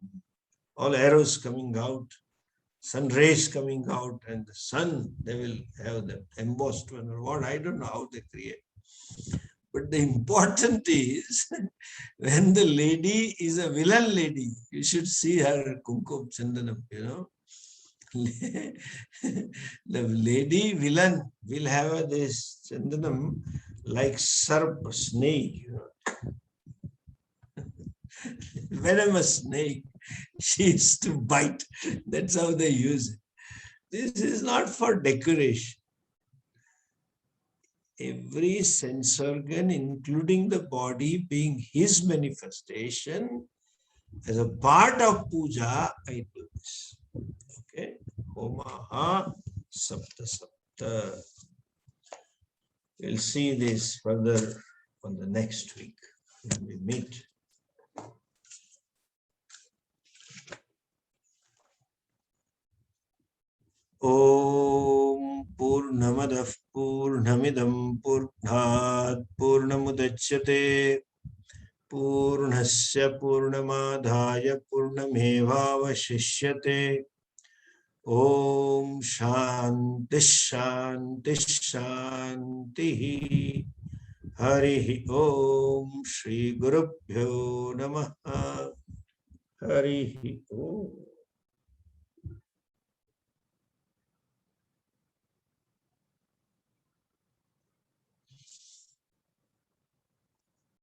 Speaker 1: all arrows coming out, sun rays coming out, and the sun, they will have the embossed one or what, I don't know how they create. But the important is, when the lady is a villain lady, you should see her kumkum chandanam, The lady villain will have this chandanam like serp, snake, venomous snake. She is to bite. That's how they use it. This is not for decoration. Every sense organ, including the body, being his manifestation, as a part of puja, I do this. Okay? Homaha sapta sapta. We'll see this further on the next week when we meet. Om Purnamadah Purnamidam Purnat Purnamudachyate Purnasya Purnamadhaya Purnamevavashishyate. Om Shanti Shanti Shanti. Hari Om Shri Gurubhyo Namaha. Hari Om.